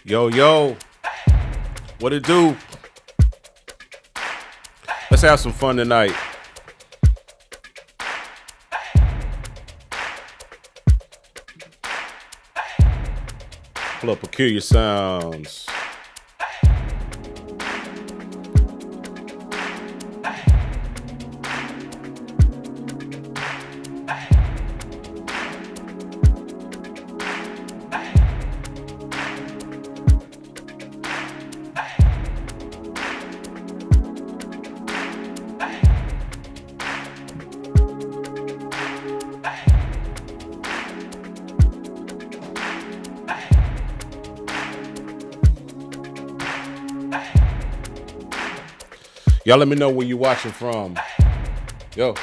Yo, yo, what it do? Let's have some fun tonight. Pull up Peculiar Sounds. Y'all let me know where you watching from. Yo.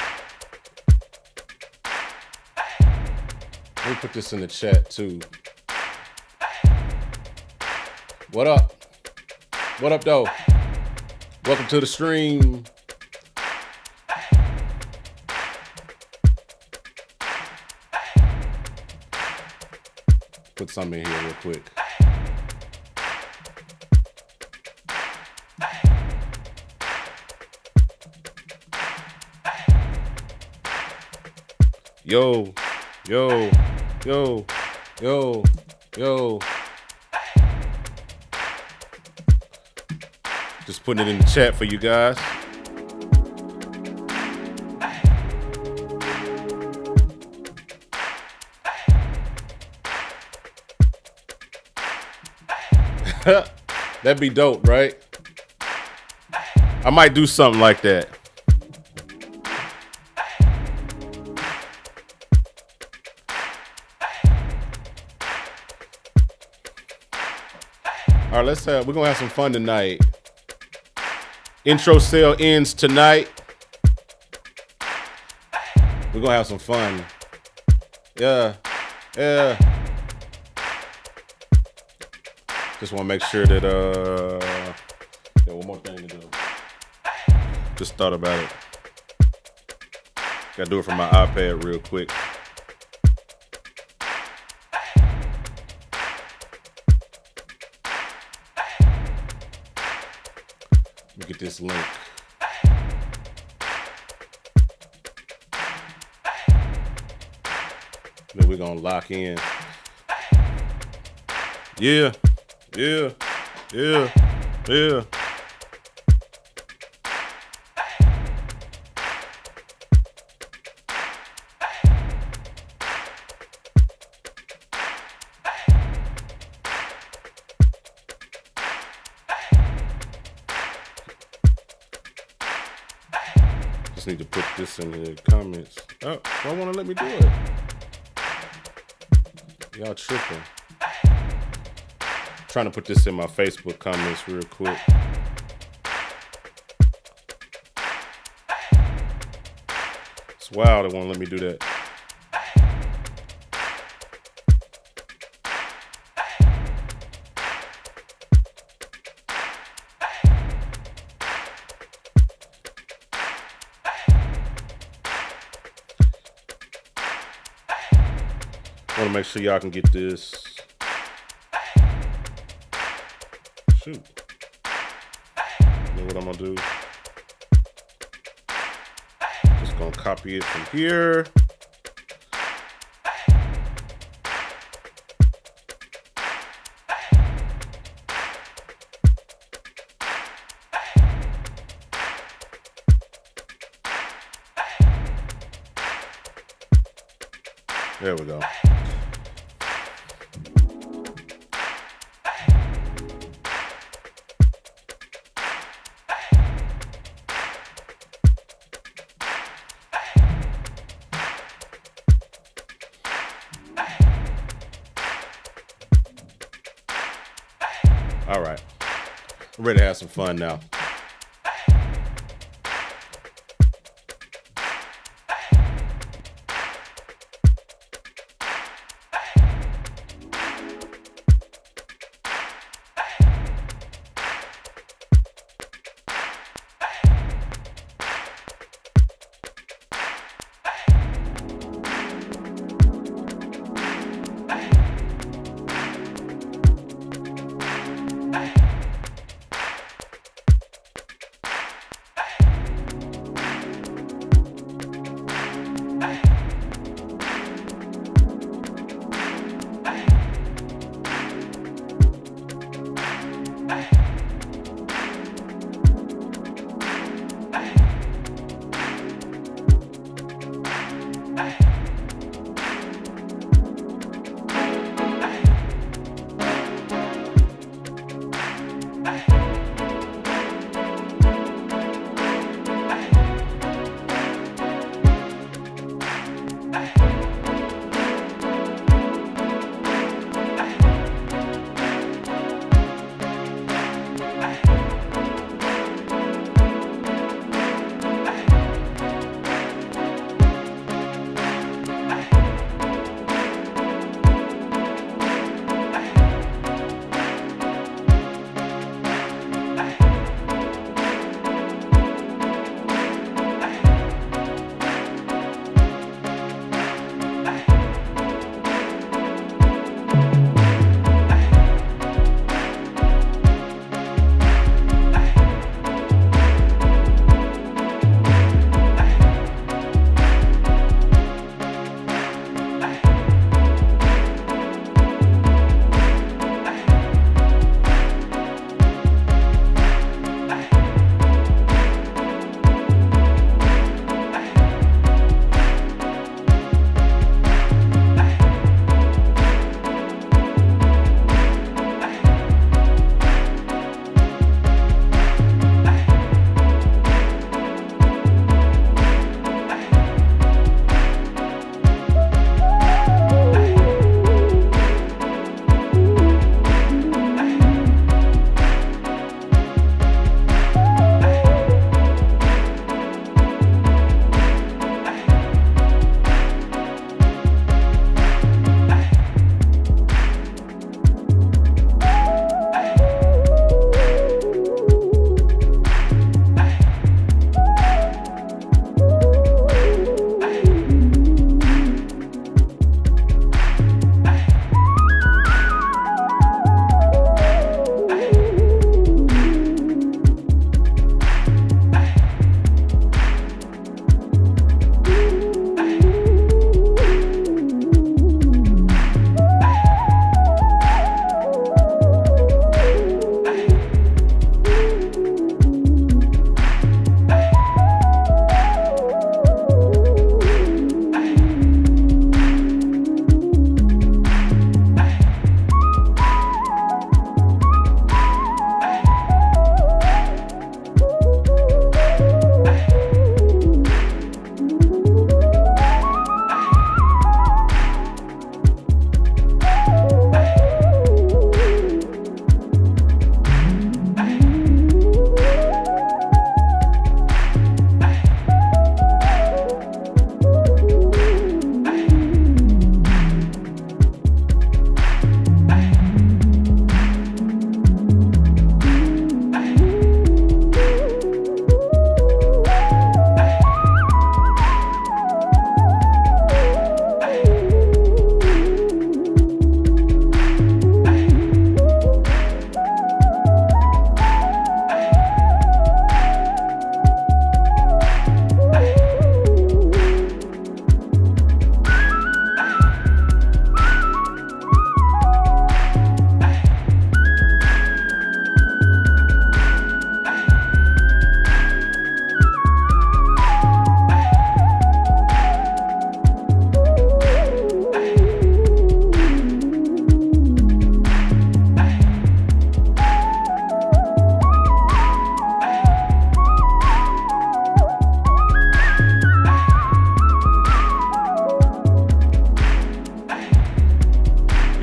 Let me put this in the chat too. What up? What up, though? Welcome to the stream. Put something in here real quick. Yo, yo, yo, yo, yo. Just putting it in the chat for you guys. That'd be dope, right? I might do something like that. All right, we're gonna have some fun tonight. Intro sale ends tonight. We're gonna have some fun. Yeah. Just wanna make sure that yeah, one more thing to do. Just thought about it. Gotta do it from my iPad real quick. Look at this link. Then we're gonna lock in. Yeah. Just need to put this in the comments. Oh, why won't it let me do it? Y'all tripping. Trying to put this in my Facebook comments real quick. It's wild it won't let me do that. I want to make sure y'all can get this. Shoot. You know what I'm gonna do? Just gonna copy it from here. There we go. All right, I'm ready to have some fun now.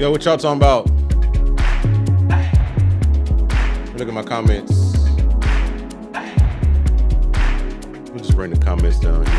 Yo, what y'all talking about? Look at my comments. We'll just bring the comments down here.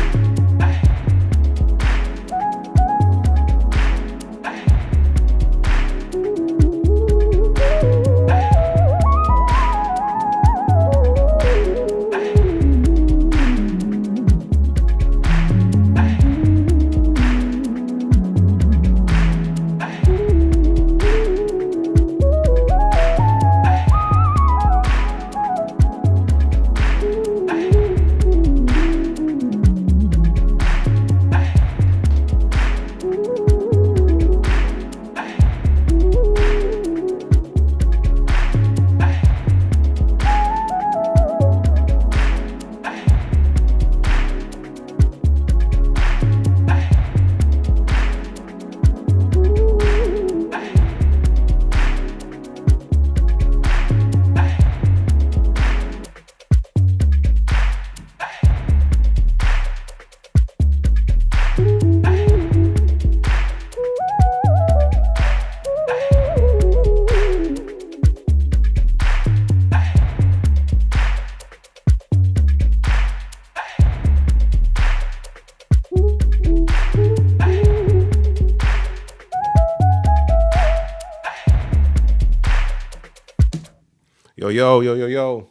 Yo.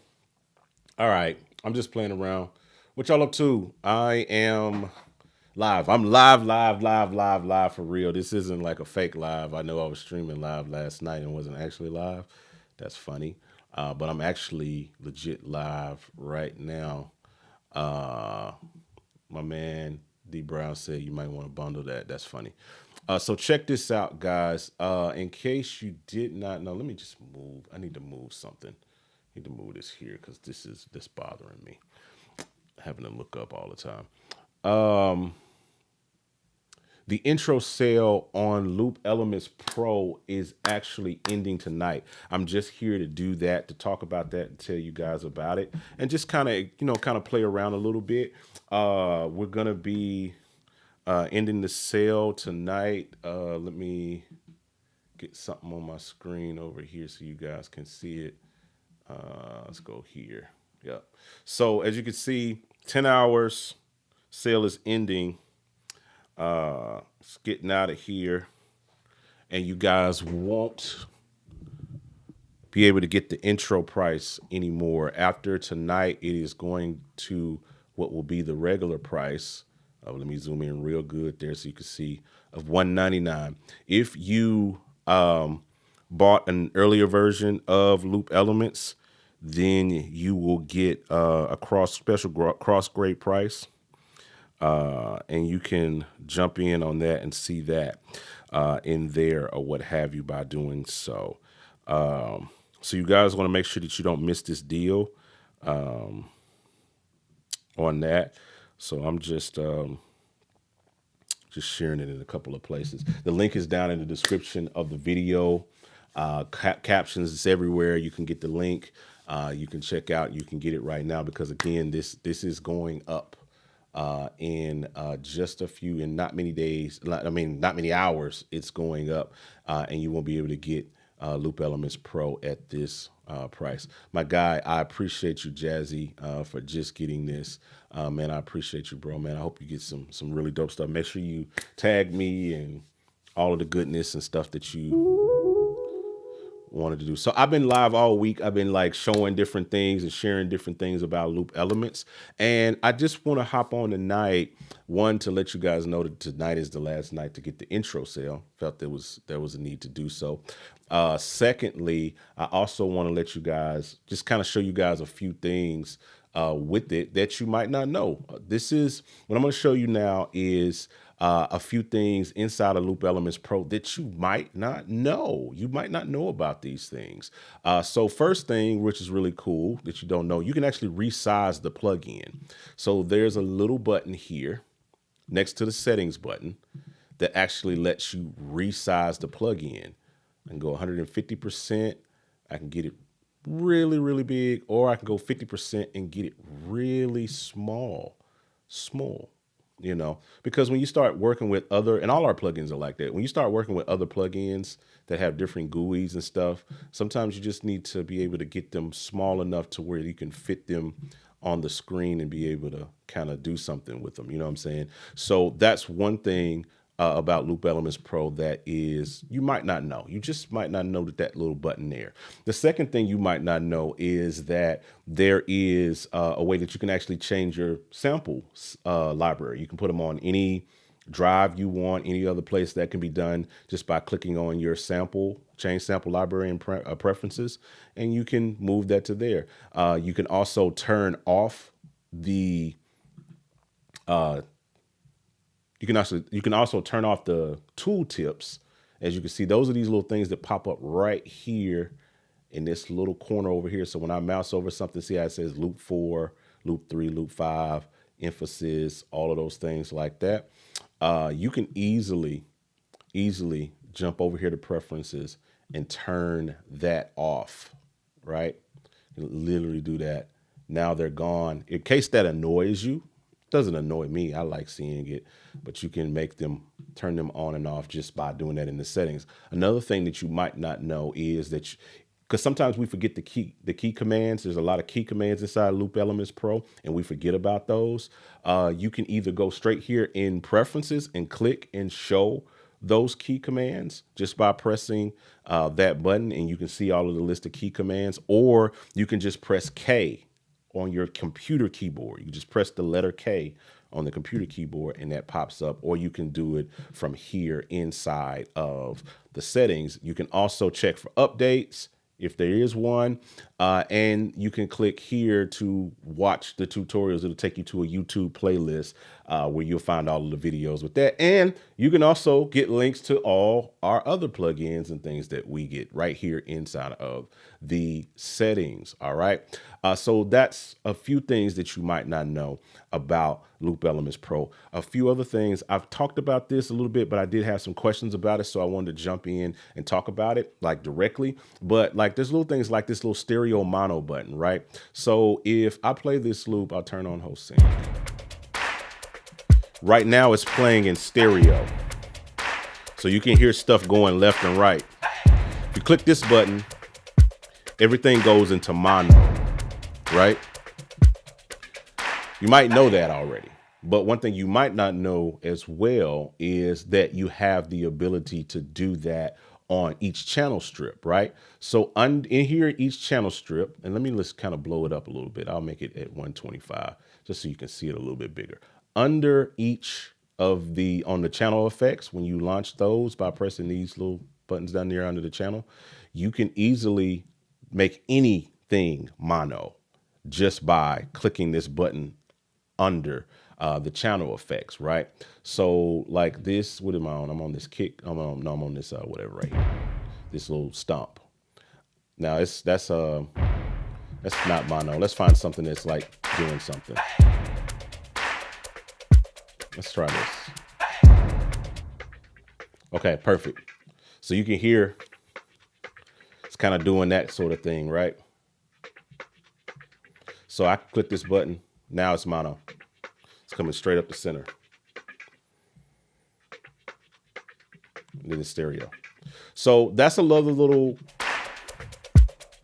All right. I'm just playing around. What y'all up to? I am live. I'm live for real. This isn't like a fake live. I know I was streaming live last night and wasn't actually live. That's funny. But I'm actually legit live right now. My man D Brown said you might want to bundle that. That's funny. So check this out, guys. In case you did not know, let me just move. I need to move something. I need to move this here because this bothering me. Having to look up all the time. The intro sale on Loop Elements Pro is actually ending tonight. I'm just here to do that, to talk about that and tell you guys about it. And just kind of play around a little bit. We're going to be ending the sale tonight. Let me get something on my screen over here so you guys can see it. Let's go here. Yep. So as you can see, 10 hours, sale is ending. It's getting out of here. And you guys won't be able to get the intro price anymore. After tonight, it is going to what will be the regular price. Let me zoom in real good there so you can see, of $199. If you bought an earlier version of Loop Elements, then you will get a special cross grade price. And you can jump in on that and see that in there or what have you by doing so. So you guys want to make sure that you don't miss this deal on that. So I'm just sharing it in a couple of places. The link is down in the description of the video. Captions is everywhere. You can get the link. You can check out. You can get it right now because again, this is going up in just a few, in not many days. Not many hours. It's going up, and you won't be able to get Loop Elements Pro at this price. My guy, I appreciate you, Jazzy, for just getting this. Man, I appreciate you, bro. Man, I hope you get some really dope stuff. Make sure you tag me and all of the goodness and stuff that you wanted to do. So I've been live all week. I've been like showing different things and sharing different things about Loop Elements. And I just want to hop on tonight, one, to let you guys know that tonight is the last night to get the intro sale. Felt there was a need to do so. Secondly, I also want to let you guys just kind of show you guys a few things with it that you might not know. This is what I'm going to show you now is a few things inside of Loop Elements Pro that you might not know. You might not know about these things. So first thing, which is really cool that you don't know, you can actually resize the plugin. So there's a little button here next to the settings button that actually lets you resize the plugin. I can go 150%. I can get it really, really big, or I can go 50% and get it really small. you know, because when you start working with other, and all our plugins are like that, when you start working with other plugins that have different GUIs and stuff, sometimes you just need to be able to get them small enough to where you can fit them on the screen and be able to kind of do something with them. You know what I'm saying? So that's one thing about Loop Elements Pro that is you might not know. You just might not know that little button there. The second thing you might not know is that there is a way that you can actually change your sample library. You can put them on any drive you want, any other place. That can be done just by clicking on your sample, change sample library and preferences, and you can move that to there. You can also turn off the you can also turn off the tool tips. As you can see, those are these little things that pop up right here in this little corner over here. So when I mouse over something, see how it says loop 4, loop 3, loop 5, emphasis, all of those things like that. You can easily jump over here to preferences and turn that off, right? You can literally do that. Now they're gone. In case that annoys you, doesn't annoy me. I like seeing it, but you can make them turn them on and off just by doing that in the settings. Another thing that you might not know is that because sometimes we forget the key commands. There's a lot of key commands inside Loop Elements Pro, and we forget about those. You can either go straight here in preferences and click and show those key commands just by pressing that button, and you can see all of the list of key commands, or you can just press K on your computer keyboard. You just press the letter K on the computer keyboard and that pops up, or you can do it from here inside of the settings. You can also check for updates if there is one, and you can click here to watch the tutorials. It'll take you to a YouTube playlist where you'll find all of the videos with that. And you can also get links to all our other plugins and things that we get right here inside of the settings. All right. So that's a few things that you might not know about Loop Elements Pro. A few other things, I've talked about this a little bit, but I did have some questions about it. So I wanted to jump in and talk about it like directly. But like there's little things like this little stereo mono button, right? So if I play this loop, I'll turn on host sync. Right now it's playing in stereo. So you can hear stuff going left and right. If you click this button, everything goes into mono, right? You might know that already. But one thing you might not know as well is that you have the ability to do that on each channel strip, right? So in here, each channel strip, and let's kind of blow it up a little bit. I'll make it at 125 just so you can see it a little bit bigger. Under each of on the channel effects, when you launch those by pressing these little buttons down there under the channel, you can easily make anything mono just by clicking this button under the channel effects, right? So like this, what am I on? I'm on this kick. I'm on this whatever right here. This little stomp. Now that's not mono. Let's find something that's like doing something. Let's try this. Okay, perfect. So you can hear it's kind of doing that sort of thing, right? So I click this button. Now it's mono. It's coming straight up the center. And then it's stereo. So that's another little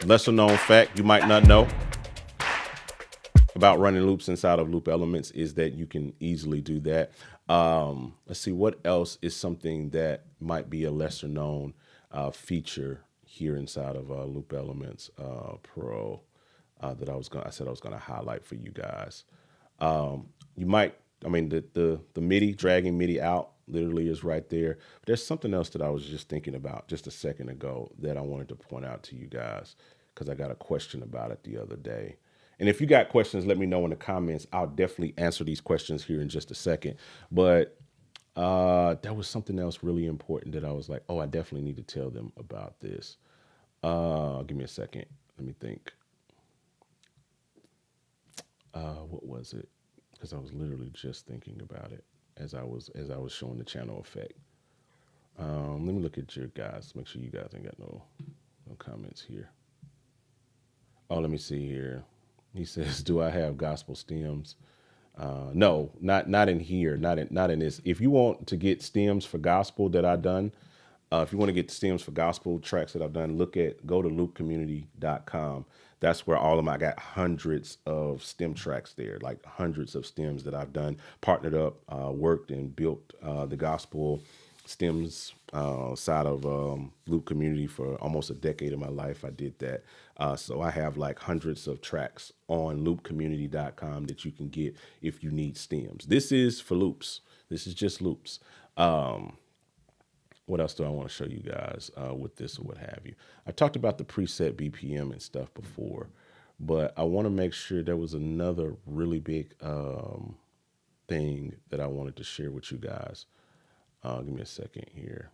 lesser known fact you might not know about running loops inside of Loop Elements is that you can easily do that. Let's see, what else is something that might be a lesser known feature here inside of Loop Elements Pro that I said I was gonna highlight for you guys. You might, the MIDI, dragging MIDI out literally is right there. But there's something else that I was just thinking about just a second ago that I wanted to point out to you guys because I got a question about it the other day. And if you got questions, let me know in the comments. I'll definitely answer these questions here in just a second. But there was something else really important that I was like, oh, I definitely need to tell them about this. Give me a second. Let me think. What was it? Because I was literally just thinking about it as I was showing the channel effect. Let me look at your guys. Make sure you guys ain't got no comments here. Oh, let me see here. He says, do I have gospel stems? No, not in here, not in this. If you want to get stems for gospel that I've done, if you want to get stems for gospel tracks that I've done, go to loopcommunity.com. That's where all of my, I got hundreds of stem tracks there, like hundreds of stems that I've done, partnered up, worked and built the gospel stems side of Loop Community for almost a decade of my life. I did that. So I have like hundreds of tracks on loopcommunity.com that you can get if you need stems. This is for loops. This is just loops. What else do I want to show you guys with this or what have you? I talked about the preset BPM and stuff before, but I want to make sure there was another really big thing that I wanted to share with you guys. Give me a second here.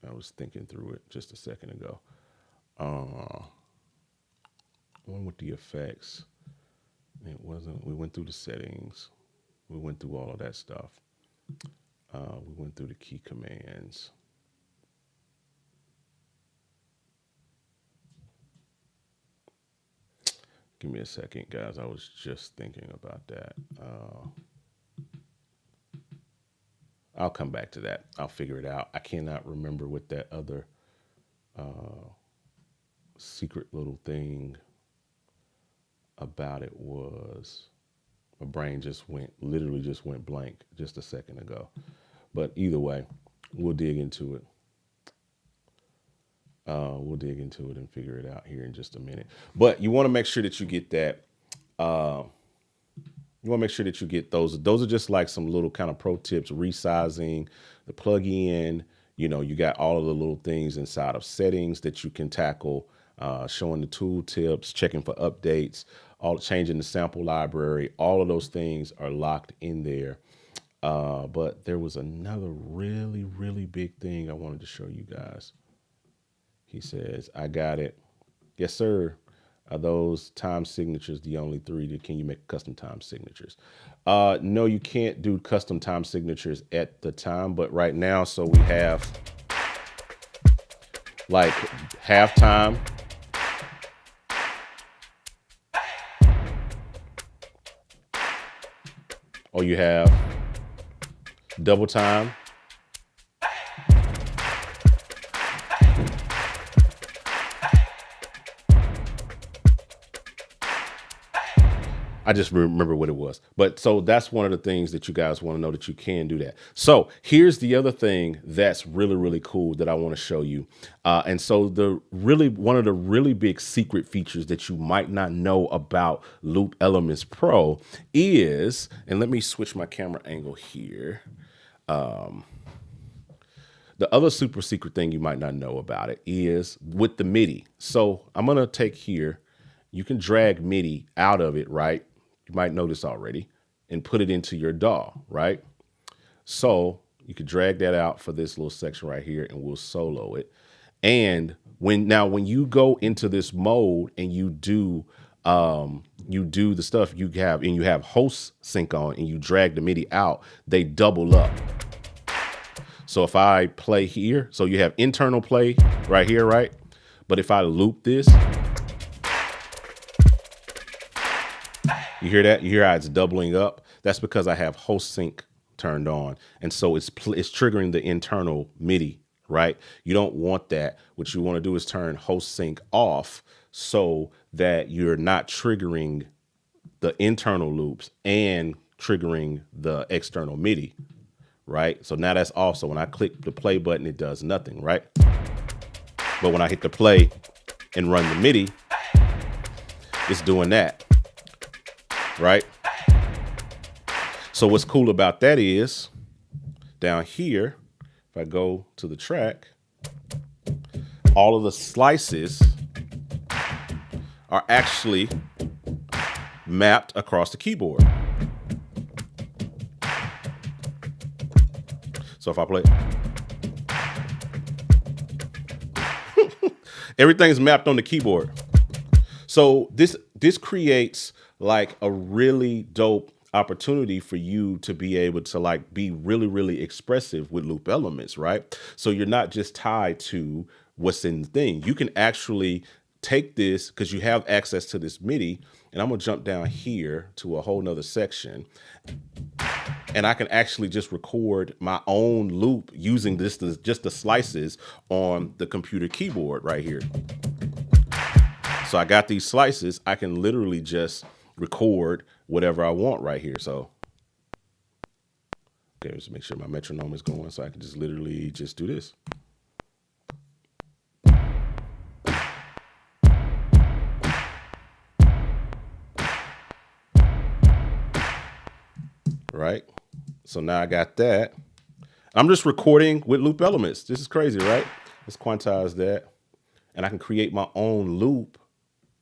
I was thinking through it just a second ago. One with the effects. It wasn't, we went through the settings. We went through all of that stuff. We went through the key commands. Give me a second, guys. I was just thinking about that. I'll come back to that. I'll figure it out. I cannot remember what that other secret little thing about it was. My brain literally just went blank just a second ago. But either way, we'll dig into it. We'll dig into it and figure it out here in just a minute. But you want to make sure that you get that. You want to make sure that you get those. Those are just like some little kind of pro tips, resizing the plug-in. You know, you got all of the little things inside of settings that you can tackle, showing the tool tips, checking for updates, all changing the sample library. All of those things are locked in there. But there was another really, really big thing I wanted to show you guys. He says, I got it. Yes, sir. Are those time signatures the only three? Can you make custom time signatures? No, you can't do custom time signatures at the time, but right now, so we have like halftime. Or you have double time. I just remember what it was. But so that's one of the things that you guys want to know, that you can do that. So here's the other thing that's really, really cool that I want to show you. And so one of the really big secret features that you might not know about Loop Elements Pro is, and let me switch my camera angle here. The other super secret thing you might not know about it is with the MIDI. So I'm going to take here, you can drag MIDI out of it, right? You might know this already, and put it into your DAW, right? So you could drag that out for this little section right here, and we'll solo it. And when you go into this mode and you do the stuff you have host sync on, and you drag the MIDI out, they double up. So if I play here, so you have internal play right here, right? But if I loop this, you hear that? You hear how it's doubling up? That's because I have host sync turned on. And so it's triggering the internal MIDI, right? You don't want that. What you want to do is turn host sync off so that you're not triggering the internal loops and triggering the external MIDI, right? So now that's also, when I click the play button, it does nothing, right? But when I hit the play and run the MIDI, it's doing that. Right? So what's cool about that is down here, if I go to the track, all of the slices are actually mapped across the keyboard. So if I play, everything's mapped on the keyboard. So this creates like a really dope opportunity for you to be able to like be really, really expressive with Loop Elements, right? So you're not just tied to what's in the thing. You can actually take this, because you have access to this MIDI, And I'm gonna jump down here to a whole nother section. And I can actually just record my own loop using just the slices on the computer keyboard right here. So I got these slices. I can literally just record whatever I want right here. So, okay, let's make sure my metronome is going. So I can just literally just do this. Right? So now I got that. I'm just recording with loop elements. This is crazy, right? Let's quantize that. And I can create my own loop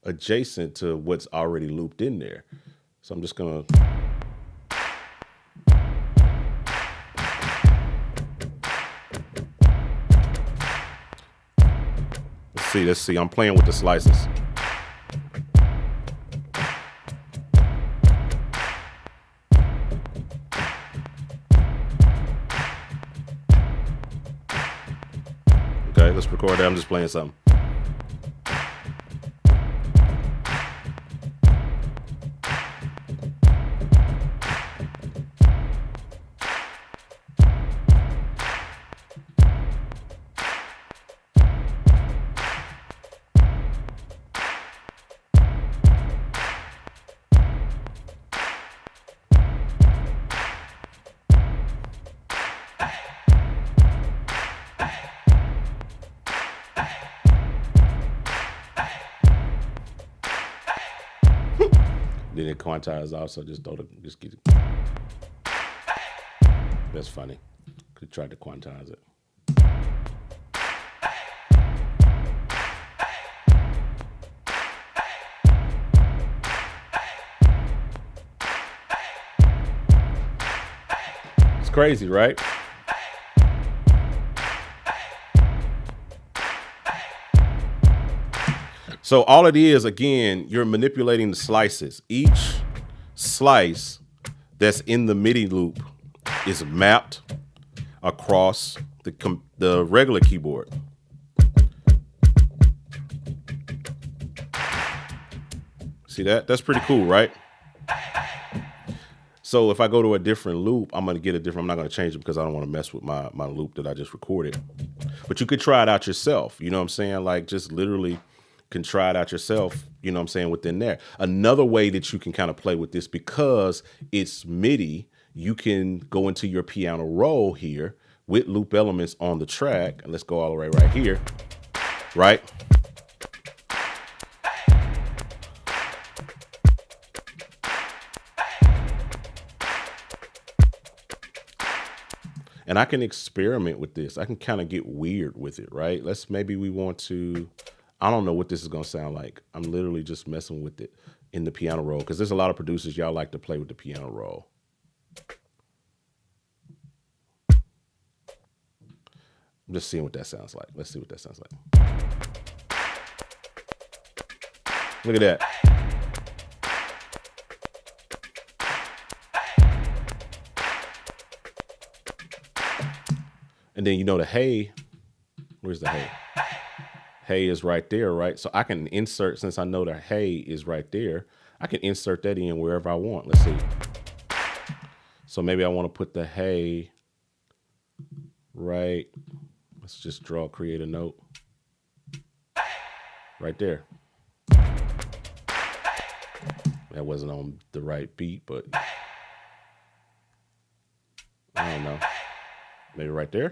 adjacent to what's already looped in there. So I'm just gonna let's see. I'm playing with the slices. Okay, let's record that. I'm just playing something. Then it quantized also. Just get it. That's funny. Could try to quantize it. It's crazy, right? So all it is, again, you're manipulating the slices. Each slice that's in the MIDI loop is mapped across the regular keyboard. See that? That's pretty cool, right? So if I go to a different loop, I'm going to get a different, I'm not going to change it because I don't want to mess with my loop that I just recorded. But you could try it out yourself. You know what I'm saying? Like just literally can try it out yourself, you know what I'm saying, within there. Another way that you can kind of play with this, because it's MIDI, you can go into your piano roll here with loop elements on the track. And let's go all the way right here, right? And I can experiment with this. I can kind of get weird with it, right? Maybe we want to, I don't know what this is going to sound like. I'm literally just messing with it in the piano roll because there's a lot of producers, y'all like to play with the piano roll. I'm just seeing what that sounds like. Let's see what that sounds like. Look at that. And then, you know, the hey, where's the hey? Hey is right there, right? So I can insert, since I know the hey is right there, I can insert that in wherever I want. Let's see. So maybe I want to put the hey right. Let's just create a note right there. That wasn't on the right beat, but I don't know. Maybe right there.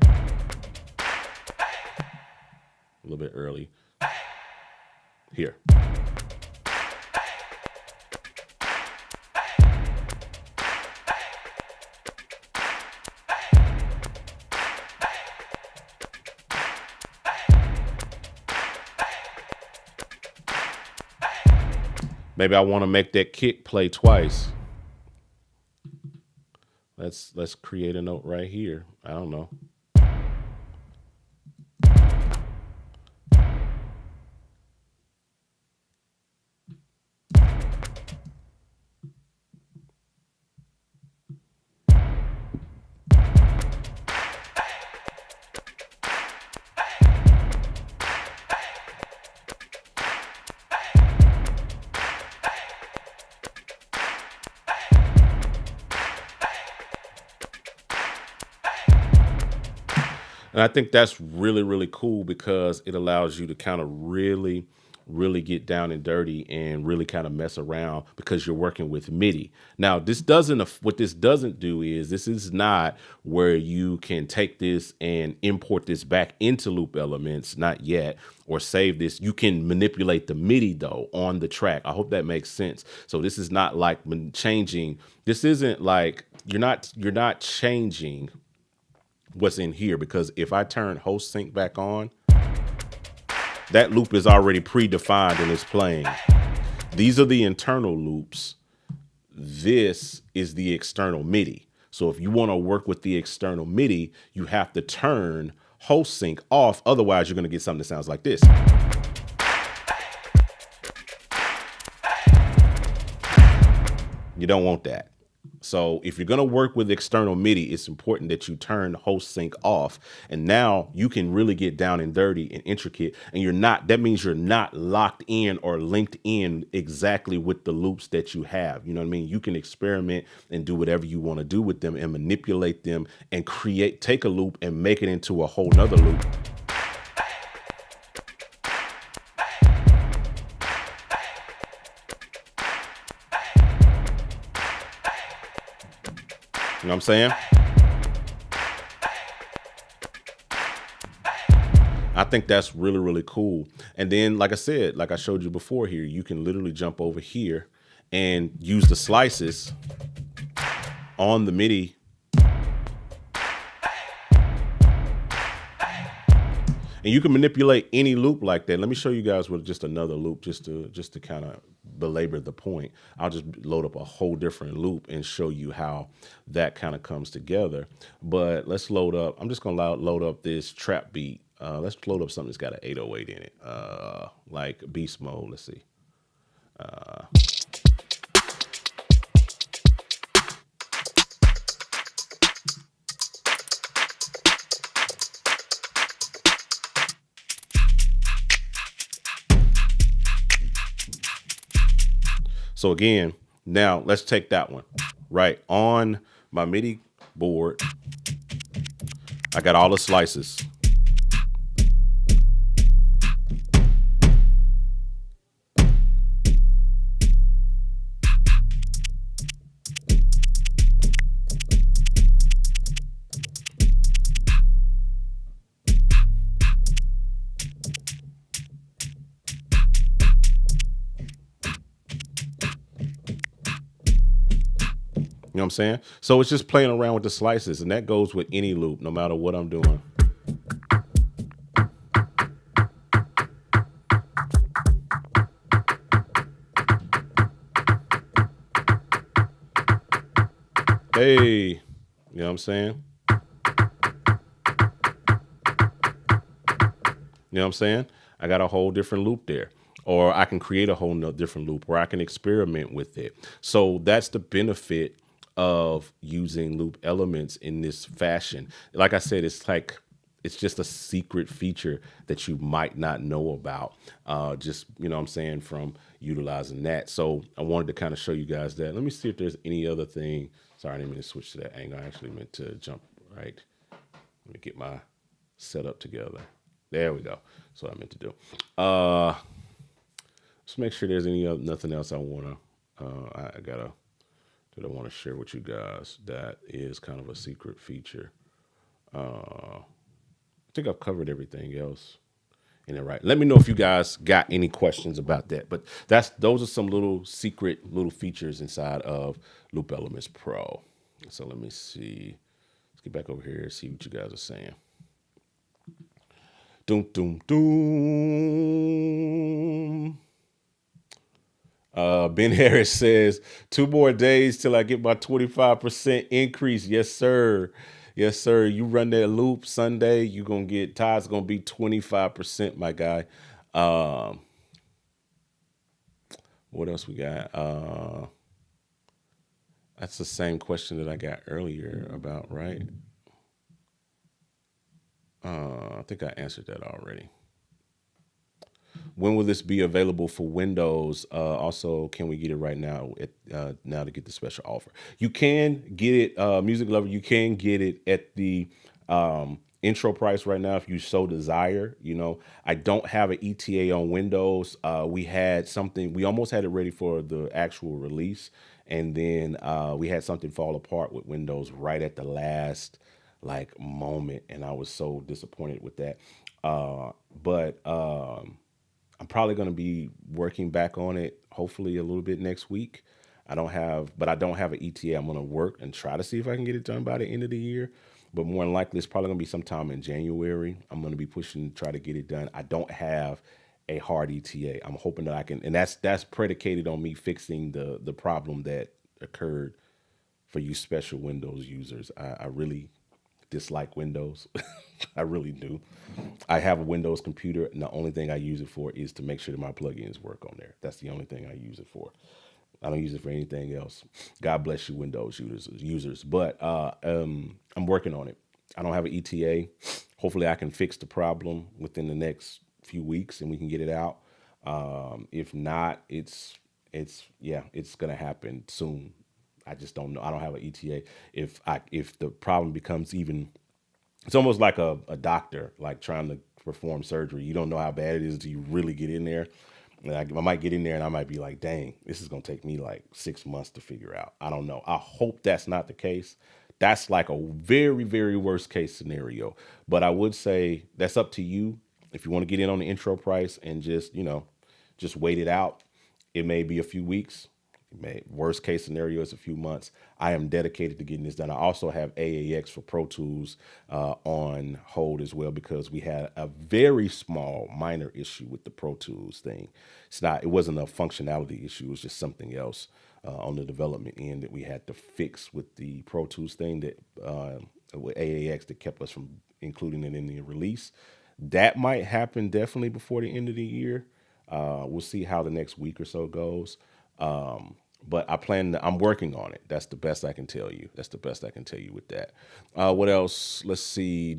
A little bit early. Here. Maybe I want to make that kick play twice. Let's create a note right here. I don't know. And I think that's really, really cool because it allows you to kind of really, really get down and dirty and really kind of mess around because you're working with MIDI. Now, what this doesn't do is this is not where you can take this and import this back into Loop Elements, not yet, or save this. You can manipulate the MIDI though on the track. I hope that makes sense. So this is not like changing. This isn't like you're not changing what's in here, because if I turn host sync back on, that loop is already predefined and it's playing. These are the internal loops. This is the external MIDI. So if you want to work with the external MIDI, you have to turn host sync off. Otherwise, you're going to get something that sounds like this. You don't want that. So if you're going to work with external MIDI, it's important that you turn host sync off. And now you can really get down and dirty and intricate. And that means you're not locked in or linked in exactly with the loops that you have. You know what I mean? You can experiment and do whatever you want to do with them and manipulate them and take a loop and make it into a whole nother loop. You know what I'm saying? I think that's really, really cool. And then, like I said, like I showed you before here, you can literally jump over here and use the slices on the MIDI. And you can manipulate any loop like that. Let me show you guys with just another loop, just to kind of belabor the point. I'll just load up a whole different loop and show you how that kind of comes together. But let's load up. I'm just going to load up this trap beat. Let's load up something that's got an 808 in it, like beast mode. Let's see. So again, now let's take that one. Right on my MIDI board, I got all the slices. You know what I'm saying? So it's just playing around with the slices, and that goes with any loop, no matter what I'm doing. Hey, you know what I'm saying? You know what I'm saying? I got a whole different loop there. Or I can create a whole different loop where I can experiment with it. So that's the benefit of using loop elements in this fashion. Like I said, it's just a secret feature that you might not know about. Just, you know what I'm saying, from utilizing that. So I wanted to kind of show you guys that. Let me see if there's any other thing. Sorry, I didn't mean to switch to that angle. I actually meant to jump right. Let me get my setup together. There we go. That's what I meant to do. Let's make sure there's nothing else I want to, that I want to share with you guys that is kind of a secret feature. I think I've covered everything else in it, right? Let me know if you guys got any questions about that. But those are some little secret little features inside of Loop Elements Pro. So let me see. Let's get back over here and see what you guys are saying. Doom, doom, doom. Ben Harris says, 2 more days till I get my 25% increase. Yes, sir. Yes, sir. You run that loop Sunday, you're going to get, Todd's going to be 25%, my guy. What else we got? That's the same question that I got earlier about, right? I think I answered that already. When will this be available for Windows? Also, can we get it right now? Now to get the special offer, you can get it, Music Lover. You can get it at the intro price right now if you so desire. I don't have an ETA on Windows. We had something, we almost had it ready for the actual release, and then we had something fall apart with Windows right at the last like moment, and I was so disappointed with that. But I'm probably going to be working back on it hopefully a little bit next week. I don't have an ETA. I'm going to work and try to see if I can get it done by the end of the year. But more than likely, it's probably going to be sometime in January. I'm going to be pushing to try to get it done. I don't have a hard ETA. I'm hoping that I can, and that's predicated on me fixing the problem that occurred for you special Windows users. I really dislike Windows. I really do. I have a Windows computer, and the only thing I use it for is to make sure that my plugins work on there. That's the only thing I use it for. I don't use it for anything else. God bless you, Windows users. But I'm working on it. I don't have an ETA. Hopefully, I can fix the problem within the next few weeks, and we can get it out. If not, it's gonna happen soon. I just don't know. I don't have an ETA. If the problem becomes even, it's almost like a doctor like trying to perform surgery. You don't know how bad it is until you really get in there. And I might get in there and I might be like, dang, this is gonna take me like 6 months to figure out. I don't know. I hope that's not the case. That's like a very, very worst case scenario. But I would say that's up to you. If you want to get in on the intro price and just wait it out, it may be a few weeks. Worst case scenario is a few months. I am dedicated to getting this done. I also have AAX for Pro Tools on hold as well, because we had a very small minor issue with the Pro Tools thing. It wasn't a functionality issue. It was just something else on the development end that we had to fix with the Pro Tools thing that with AAX that kept us from including it in the release. That might happen definitely before the end of the year. We'll see how the next week or so goes. But I'm working on it. That's the best I can tell you. That's the best I can tell you with that. What else? Let's see.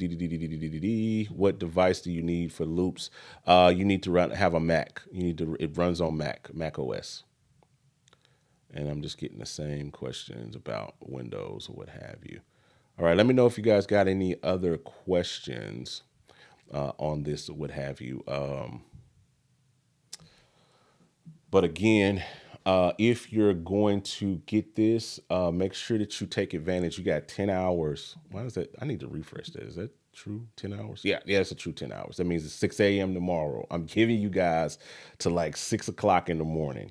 What device do you need for loops? You need to have a Mac. It runs on Mac OS. And I'm just getting the same questions about Windows or what have you. All right, let me know if you guys got any other questions on this or what have you. But again, if you're going to get this, make sure that you take advantage. You got 10 hours. Why is that? I need to refresh that. Is that true? 10 hours? Yeah, it's a true 10 hours. That means it's 6 a.m. tomorrow. I'm giving you guys to like 6 o'clock in the morning.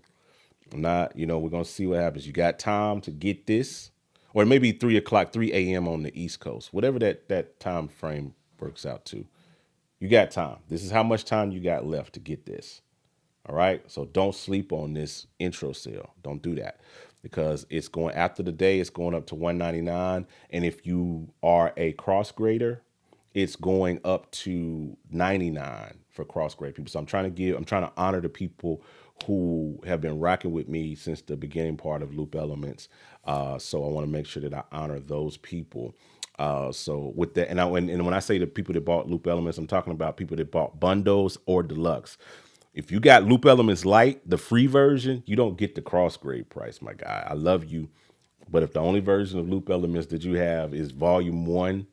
I'm not, we're going to see what happens. You got time to get this, or maybe 3 o'clock, 3 a.m. on the East Coast, whatever that time frame works out to. You got time. This is how much time you got left to get this. All right. So don't sleep on this intro sale. Don't do that, because it's going after the day. It's going up to $199. And if you are a cross grader, it's going up to $99 for cross grade people. So I'm trying to honor the people who have been rocking with me since the beginning part of Loop Elements. So I want to make sure that I honor those people. So with that, and when I say the people that bought Loop Elements, I'm talking about people that bought bundles or deluxe. If you got Loop Elements Lite, the free version, you don't get the cross grade price, my guy. I love you. But if the only version of Loop Elements that you have is volume 1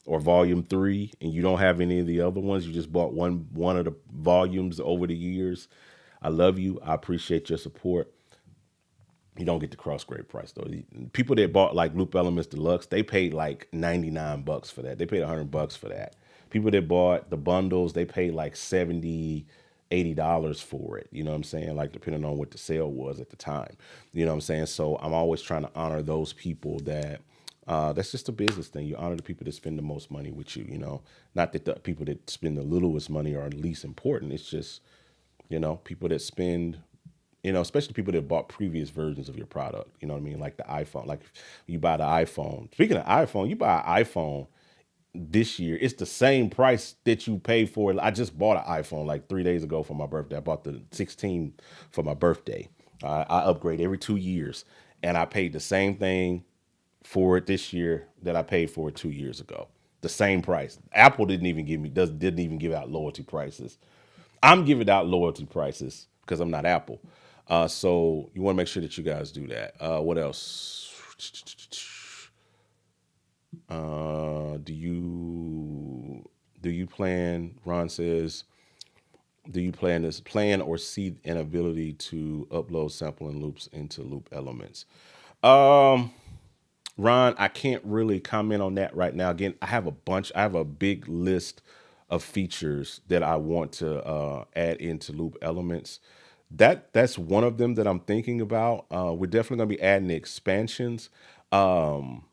or volume 3, and you don't have any of the other ones, you just bought one of the volumes over the years, I love you. I appreciate your support. You don't get the cross grade price though. People that bought like Loop Elements Deluxe, they paid like $99 for that. They paid $100 for that. People that bought the bundles, they paid like $70-$80 for it. You know what I'm saying? Like depending on what the sale was at the time. You know what I'm saying? So I'm always trying to honor those people that that's just a business thing. You honor the people that spend the most money with you, not that the people that spend the littlest money are least important. It's just, people that spend, especially people that bought previous versions of your product, you know what I mean? Like the iPhone, like you buy the iPhone. Speaking of iPhone, you buy an iPhone this year, it's the same price that you pay for it. I just bought an iPhone like 3 days ago for my birthday. I bought the 16 for my birthday. I upgrade every 2 years, and I paid the same thing for it this year that I paid for it 2 years ago. The same price. Apple didn't even give out loyalty prices. I'm giving out loyalty prices because I'm not Apple. So you want to make sure that you guys do that. What else? Do you Do you plan, Ron says, do you plan or see an ability to upload sampling loops into loop elements? Um, Ron, I can't really comment on that right now. Again, I have a big list of features that I want to add into loop elements. That's one of them that I'm thinking about. We're definitely going to be adding expansions. Um,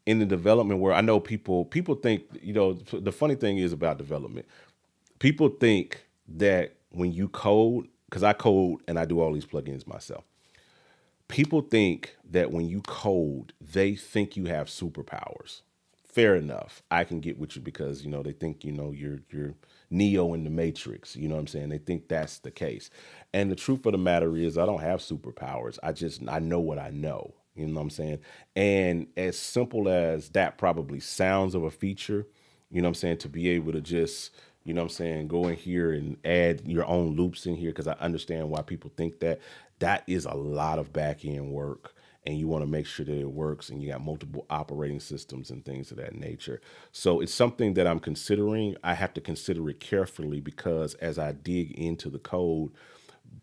in the development where I know people think, the funny thing is about development, people think that when you code, because I code and I do all these plugins myself, people think that when you code, they think you have superpowers. Fair enough. I can get with you because, they think, you're Neo in the Matrix. You know what I'm saying? They think that's the case. And the truth of the matter is I don't have superpowers. I know what I know. You know what I'm saying? And as simple as that probably sounds of a feature, you know what I'm saying, to be able to just, what I'm saying, go in here and add your own loops in here, because I understand why people think that is a lot of back end work, and you want to make sure that it works, and you got multiple operating systems and things of that nature. So it's something that I'm considering. I have to consider it carefully, because as I dig into the code,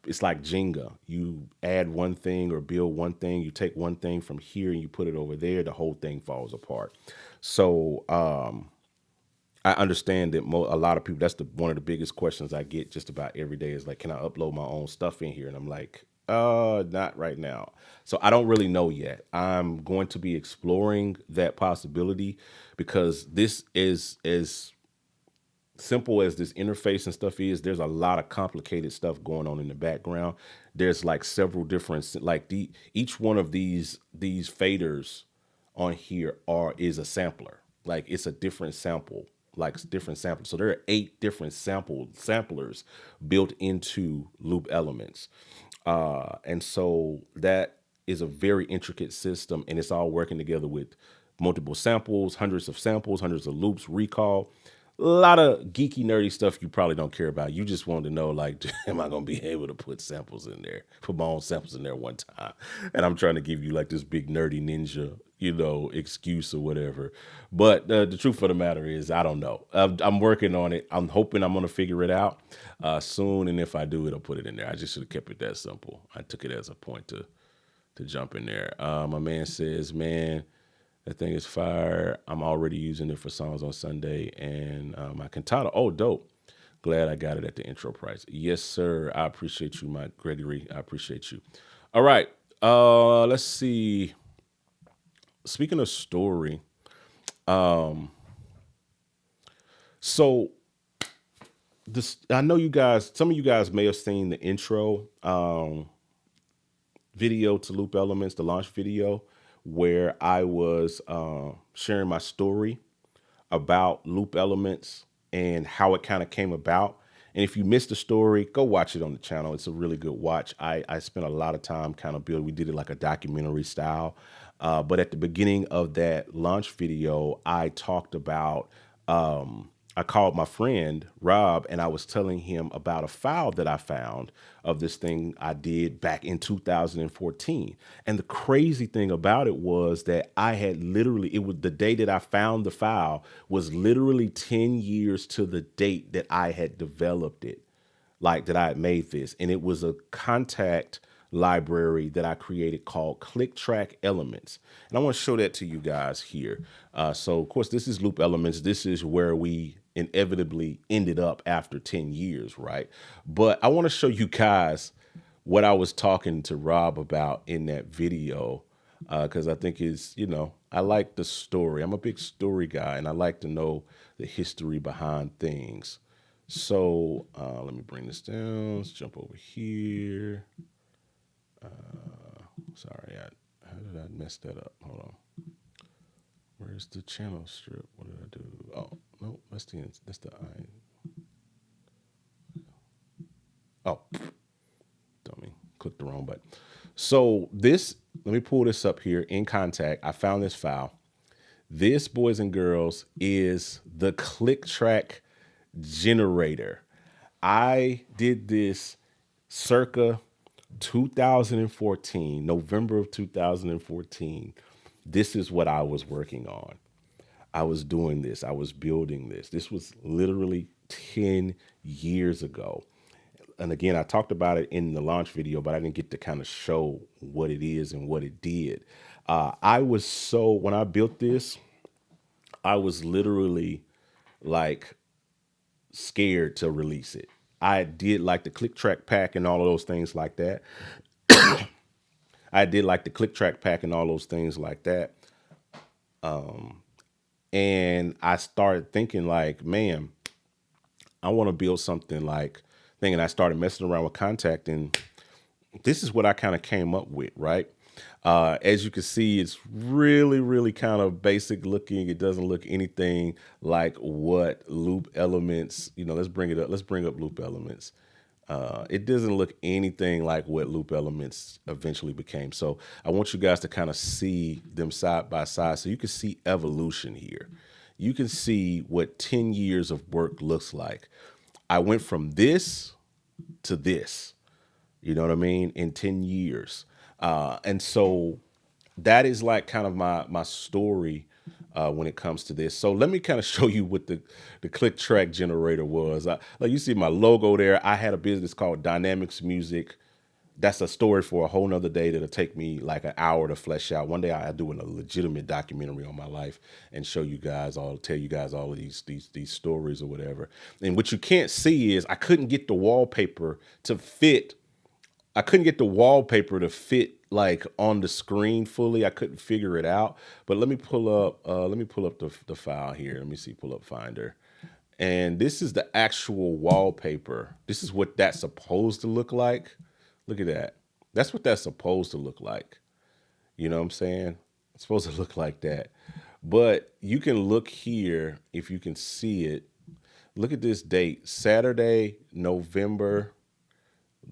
it's like Jenga. You add one thing or build one thing, you take one thing from here and you put it over there, the whole thing falls apart. So I understand that a lot of people, that's one of the biggest questions I get just about every day is like, can I upload my own stuff in here? And I'm like, not right now. So I don't really know yet. I'm going to be exploring that possibility, because this is as simple as this interface and stuff is, there's a lot of complicated stuff going on in the background. There's like several different, like each one of these faders on here is a sampler. Like it's a different sample, like different samples. So there are 8 different samplers built into loop elements. And so that is a very intricate system, and it's all working together with multiple samples, hundreds of loops, recall. A lot of geeky, nerdy stuff you probably don't care about. You just want to know, like, am I going to be able to put samples in there, put my own samples in there one time? And I'm trying to give you like this big nerdy ninja, excuse or whatever. But the truth of the matter is, I don't know. I'm working on it. I'm hoping I'm going to figure it out soon. And if I do it, I'll put it in there. I just should have kept it that simple. I took it as a point to jump in there. My man says, man, that thing is fire. I'm already using it for songs on Sunday, and my cantata. Oh, dope. Glad I got it at the intro price. Yes, sir. I appreciate you, Mike Gregory. I appreciate you. All right. Let's see. Speaking of story, so this, I know some of you guys may have seen the intro video to Loop Elements, the launch video, where I was sharing my story about Loop Elements and how it kind of came about. And if you missed the story, go watch it on the channel. It's a really good watch. I spent a lot of time kind of building. We did it like a documentary style. But at the beginning of that launch video, I talked about, I called my friend Rob, and I was telling him about a file that I found of this thing I did back in 2014. And the crazy thing about it was that I had literally, it was the day that I found the file was literally 10 years to the date that I had developed it, like that I had made this. And it was a contact library that I created called Click Track Elements. And I want to show that to you guys here. So of course, this is Loop Elements. This is where we inevitably ended up after 10 years, right? But I want to show you guys what I was talking to Rob about in that video, because I think is, I like the story. I'm a big story guy, and I like to know the history behind things. So let me bring this down. Let's jump over here. Sorry, how did I mess that up? Hold on. Where's the channel strip? What did I do? Oh, no, that's the I. Oh, dummy, clicked the wrong button. So this, let me pull this up here in Contact. I found this file. This, boys and girls, is the click track generator. I did this circa 2014, November of 2014. This is what I was working on. I was doing this. I was building this. This was literally 10 years ago. And again, I talked about it in the launch video, but I didn't get to kind of show what it is and what it did. When I built this, I was literally like scared to release it. I did like the click track pack and all of those things like that. I did like the click track pack and all those things like that. And I started thinking like, man, I want to build something like thing. And I started messing around with Contact, and this is what I kind of came up with, right? As you can see, it's really, really kind of basic looking. It doesn't look anything like what Loop Elements, let's bring it up. Let's bring up Loop Elements. It doesn't look anything like what Loop Elements eventually became. So I want you guys to kind of see them side by side so you can see evolution here. You can see what 10 years of work looks like. I went from this to this, you know what I mean, in 10 years. And so that is like kind of my story when it comes to this. So let me kind of show you what the click track generator was. Like you see my logo there. I had a business called Dynamics Music. That's a story for a whole nother day that'll take me like an hour to flesh out. One day I'll do a legitimate documentary on my life and tell you guys all of these stories or whatever. And what you can't see is I couldn't get the wallpaper to fit. I couldn't get the wallpaper to fit like on the screen fully. I couldn't figure it out. But let me pull up the file here. Let me see, pull up Finder. And this is the actual wallpaper. This is what that's supposed to look like. Look at that. That's what that's supposed to look like. You know what I'm saying? It's supposed to look like that. But you can look here if you can see it. Look at this date, Saturday, November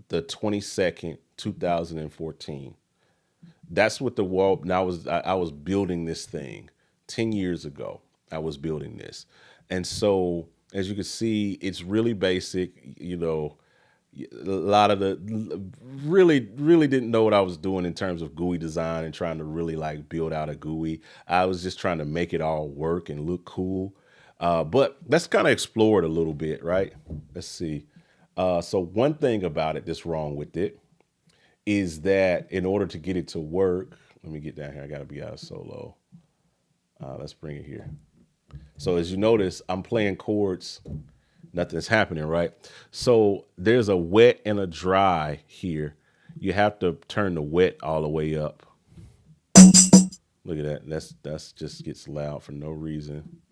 the 22nd, 2014. That's what the wall. Now I was building this thing 10 years ago. I was building this. And so as you can see, it's really basic, a lot of the really didn't know what I was doing in terms of GUI design and trying to really like build out a GUI. I was just trying to make it all work and look cool. But let's kind of explore it a little bit, right? Let's see. So one thing about it that's wrong with it is that in order to get it to work, let me get down here. I got to be out of solo. Let's bring it here. So as you notice, I'm playing chords. Nothing's happening, right? So there's a wet and a dry here. You have to turn the wet all the way up. Look at that. That's just gets loud for no reason.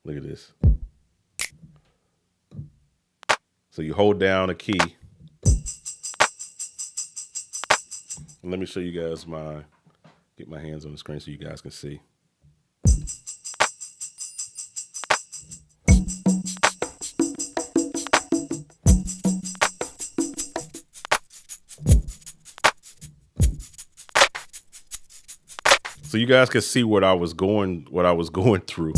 Look at this. So you hold down a key. And let me show you guys get my hands on the screen so you guys can see. So you guys can see what I was going through.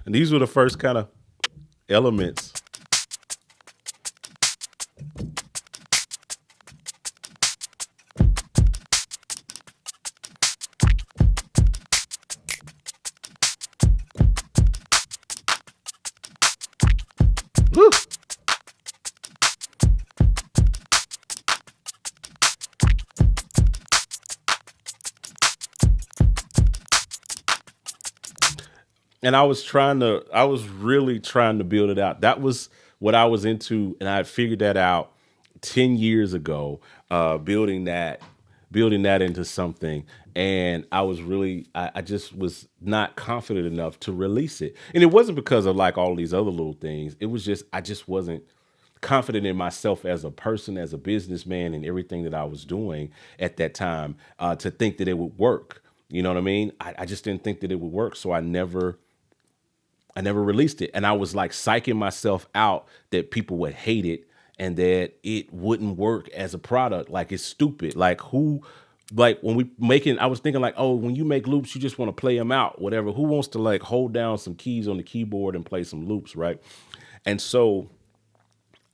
And these were the first kind of elements. Woo! And I was really trying to build it out. That was what I was into. And I figured that out 10 years ago, building that into something. And I just was not confident enough to release it. And it wasn't because of like all these other little things. It was just, I just wasn't confident in myself as a person, as a businessman, and everything that I was doing at that time, to think that it would work. You know what I mean? I just didn't think that it would work. So I never released it. And I was like psyching myself out that people would hate it and that it wouldn't work as a product. Like, it's stupid. Like, who, like when we making, I was thinking like, oh, when you make loops, you just want to play them out, whatever. Who wants to like hold down some keys on the keyboard and play some loops, right? And so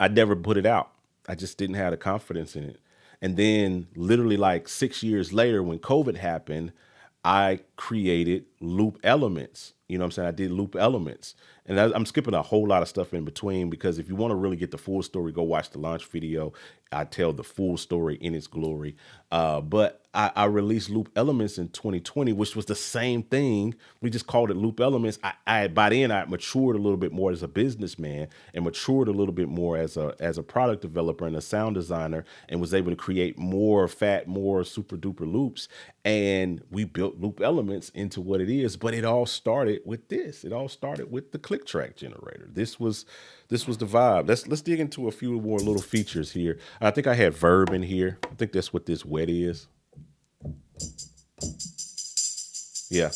I never put it out. I just didn't have the confidence in it. And then literally like 6 years later, when COVID happened, I created loop elements. You know what I'm saying? I did loop elements. And I'm skipping a whole lot of stuff in between because if you want to really get the full story, go watch the launch video. I tell the full story in its glory. But I released Loop Elements in 2020, which was the same thing. We just called it Loop Elements. I by then I matured a little bit more as a businessman and matured a little bit more as a product developer and a sound designer, and was able to create more super duper loops. And we built Loop Elements into what it is. But it all started with this. It all started with the click track generator. This was the vibe. Let's dig into a few more little features here. I think I had verb in here. I think that's what this wet is. Yeah.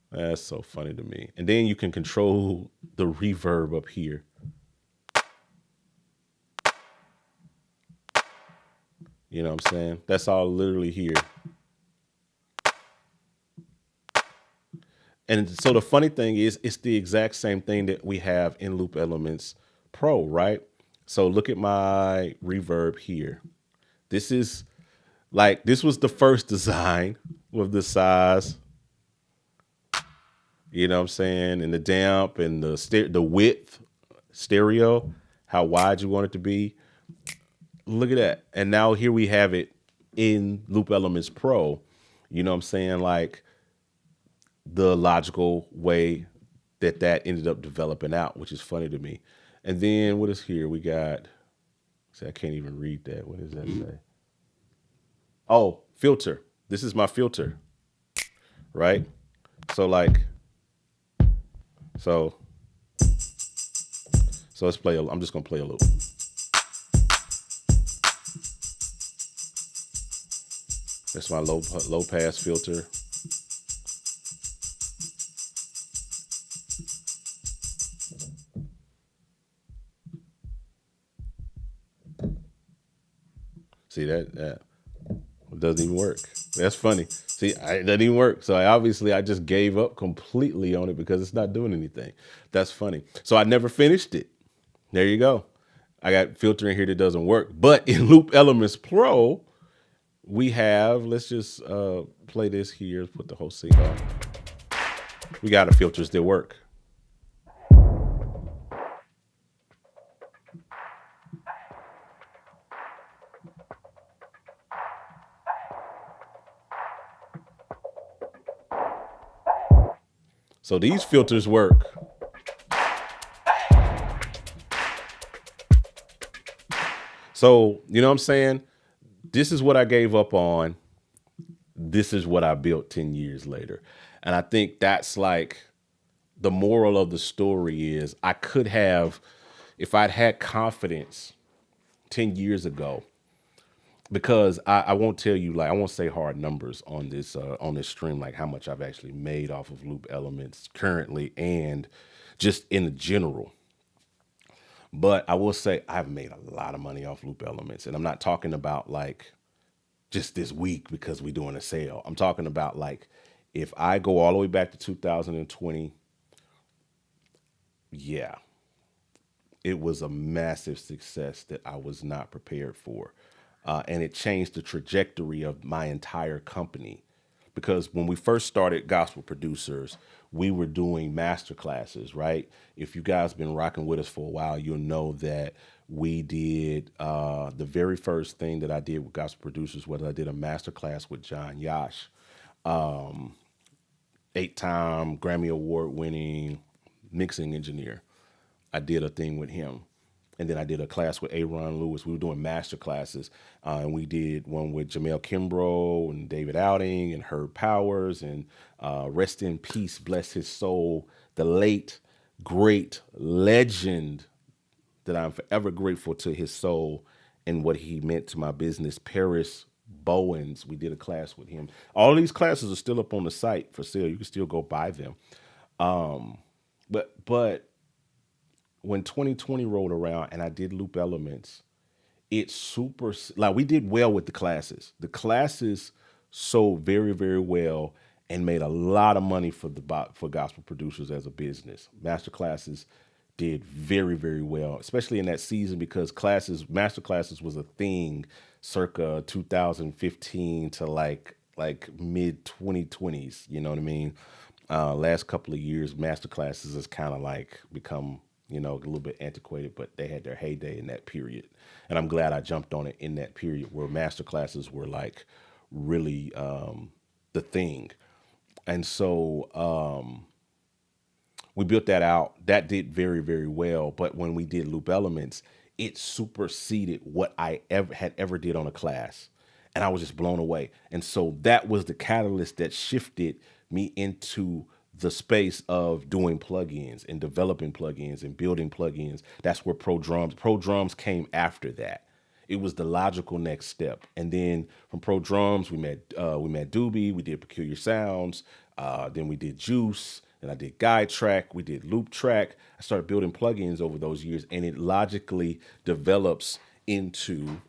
That's so funny to me. And then you can control the reverb up here. You know what I'm saying? That's all literally here. And so the funny thing is, it's the exact same thing that we have in Loop Elements Pro, right? So look at my reverb here. This is like, this was the first design with the size, you know what I'm saying? And the damp and the width, stereo, how wide you want it to be. Look at that. And now here we have it in Loop Elements Pro. You know what I'm saying? Like, the logical way that ended up developing out, which is funny to me. And then what is here? We got, see, I can't even read that. What does that say? Oh, filter. This is my filter, right? So like, so let's play. I'm just gonna play a loop. That's my low pass filter. See that doesn't even work. That's funny. See, it doesn't even work. So I just gave up completely on it because it's not doing anything. That's funny. So I never finished it. There you go. I got filter in here that doesn't work. But in Loop Elements Pro, we have, let's just play this here, put the whole scene on. We got the filters that work. So these filters work. So, you know what I'm saying? This is what I gave up on. This is what I built 10 years later. And I think that's like the moral of the story is I could have, if I'd had confidence 10 years ago, because I won't tell you, like, I won't say hard numbers on this stream, like how much I've actually made off of Loop Elements currently and just in the general. But I will say I've made a lot of money off Loop Elements, and I'm not talking about like just this week because we're doing a sale. I'm talking about like if I go all the way back to 2020, yeah, it was a massive success that I was not prepared for. And it changed the trajectory of my entire company. Because when we first started Gospel Producers, we were doing master classes, right? If you guys been rocking with us for a while, you'll know that we did the very first thing that I did with Gospel Producers was I did a master class with John Yash, 8-time Grammy Award winning mixing engineer. I did a thing with him. And then I did a class with Aaron Lewis. We were doing master classes. And we did one with Jamel Kimbrough and David Outing and Herb Powers. And rest in peace, bless his soul, the late, great legend that I'm forever grateful to his soul and what he meant to my business, Paris Bowens. We did a class with him. All these classes are still up on the site for sale. You can still go buy them. But when 2020 rolled around and I did loop elements, it super like we did well with the classes. The classes sold very, very well and made a lot of money for for gospel producers as a business. Master classes did very, very well, especially in that season because master classes was a thing circa 2015 to like mid 2020s. You know what I mean? Last couple of years, master classes has kind of like become a little bit antiquated, but they had their heyday in that period, and I'm glad I jumped on it in that period where master classes were like really the thing, and so we built that out. That did very, very well. But when we did loop elements, it superseded what I ever did on a class. And I was just blown away. And so that was the catalyst that shifted me into the space of doing plugins and developing plugins and building plugins. That's where Pro Drums came after that. It was the logical next step. And then from Pro Drums, we met Doobie, we did Peculiar Sounds, then we did Juice, then I did Guide Track, we did Loop Track. I started building plugins over those years, and it logically develops into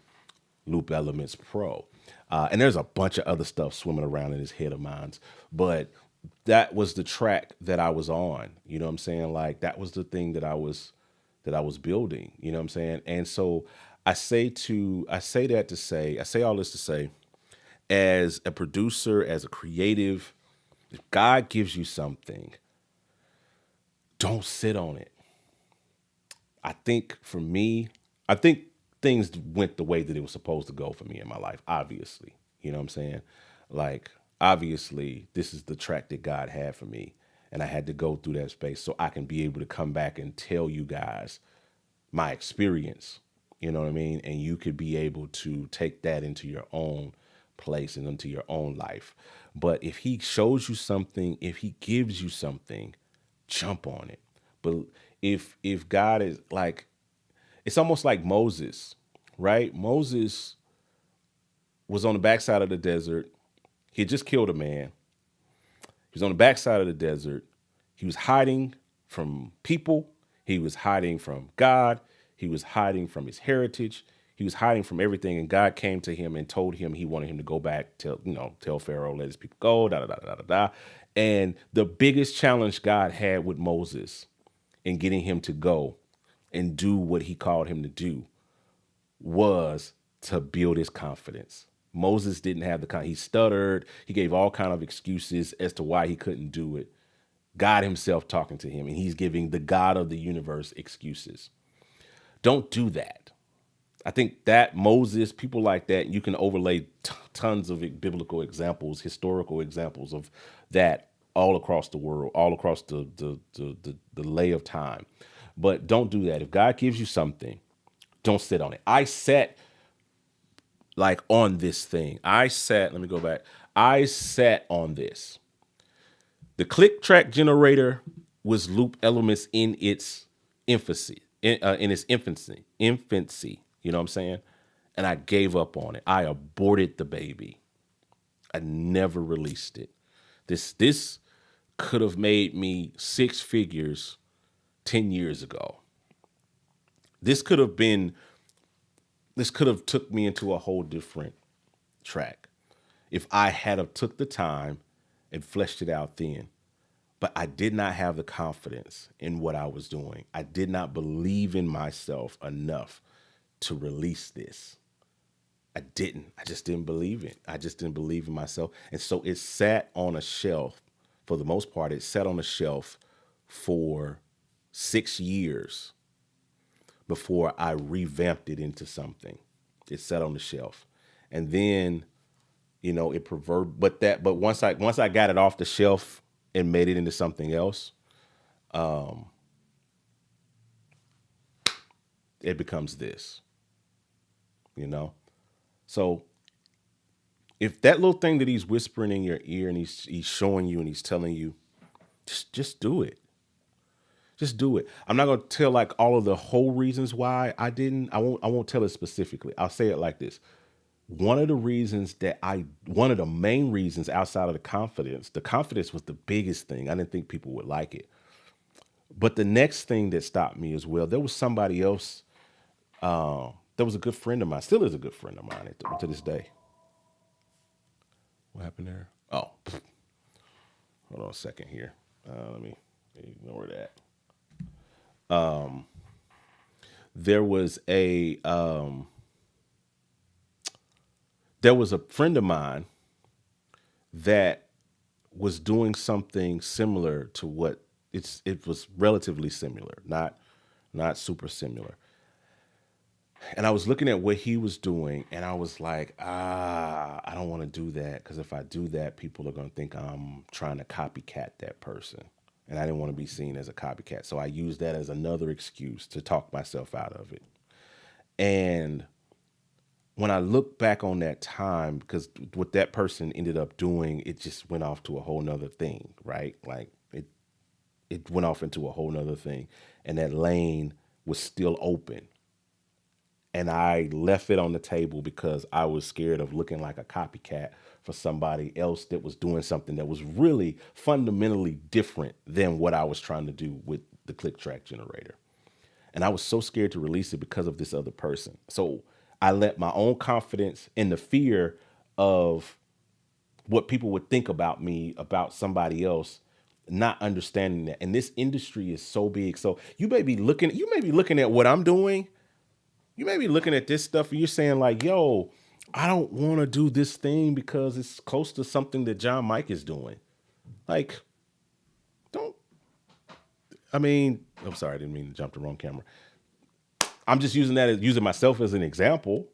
Loop Elements Pro. And there's a bunch of other stuff swimming around in his head of mine, but that was the track that I was on. You know what I'm saying? Like that was the thing that I was building. You know what I'm saying? And so I say all this to say, as a producer, as a creative, if God gives you something, don't sit on it. I think for me, I think things went the way that it was supposed to go for me in my life, obviously. You know what I'm saying? Like, obviously, this is the track that God had for me. And I had to go through that space so I can be able to come back and tell you guys my experience. You know what I mean? And you could be able to take that into your own place and into your own life. But if he shows you something, if he gives you something, jump on it. But if God is like, it's almost like Moses, right? Moses was on the backside of the desert. He had just killed a man. He was on the backside of the desert. He was hiding from people. He was hiding from God. He was hiding from his heritage. He was hiding from everything. And God came to him and told him he wanted him to go back, tell Pharaoh, let his people go, da, da, da, da, da, da. And the biggest challenge God had with Moses in getting him to go and do what he called him to do was to build his confidence. Moses didn't have he stuttered. He gave all kind of excuses as to why he couldn't do it. God himself talking to him, and he's giving the God of the universe excuses. Don't do that. I think that Moses, people like that, you can overlay tons of biblical examples, historical examples of that all across the world, all across the lay of time. But don't do that. If God gives you something, don't sit on it. I sat like on this thing. Let me go back. I sat on this. The click track generator was loop elements in its infancy, infancy. You know what I'm saying? And I gave up on it. I aborted the baby. I never released it. This could have made me six figures 10 years ago. This could have took me into a whole different track if I had have took the time and fleshed it out then. But I did not have the confidence in what I was doing. I did not believe in myself enough to release this. I just didn't believe it. I just didn't believe in myself. And so it sat on a shelf. For the most part, it sat on a shelf for 6 years before I revamped it into something. It sat on the shelf. And then, but once I got it off the shelf and made it into something else, it becomes this, So if that little thing that he's whispering in your ear and he's showing you and he's telling you, just do it. Just do it. I'm not going to tell like all of the whole reasons why I didn't. I won't tell it specifically. I'll say it like this. One of the main reasons outside of the confidence was the biggest thing. I didn't think people would like it. But the next thing that stopped me as well, there was somebody else. There was a good friend of mine, still is a good friend of mine to this day. What happened there? Oh, hold on a second here. Let me ignore that. There was a there was a friend of mine that was doing something similar to what it was relatively similar, not super similar. And I was looking at what he was doing, and I was like, I don't want to do that because if I do that, people are going to think I'm trying to copycat that person. And I didn't want to be seen as a copycat. So I used that as another excuse to talk myself out of it. And when I look back on that time, because what that person ended up doing, it just went off to a whole nother thing, right? Like it went off into a whole nother thing. And that lane was still open. And I left it on the table because I was scared of looking like a copycat for somebody else that was doing something that was really fundamentally different than what I was trying to do with the click track generator. And I was so scared to release it because of this other person. So I let my own confidence and the fear of what people would think about me, about somebody else, not understanding that. And this industry is so big. So you may be looking at what I'm doing, you may be looking at this stuff and you're saying like, yo, I don't want to do this thing because it's close to something that John Mike is doing. Like, don't, I mean, I'm sorry, I didn't mean to jump the wrong camera. I'm just using that as using myself as an example.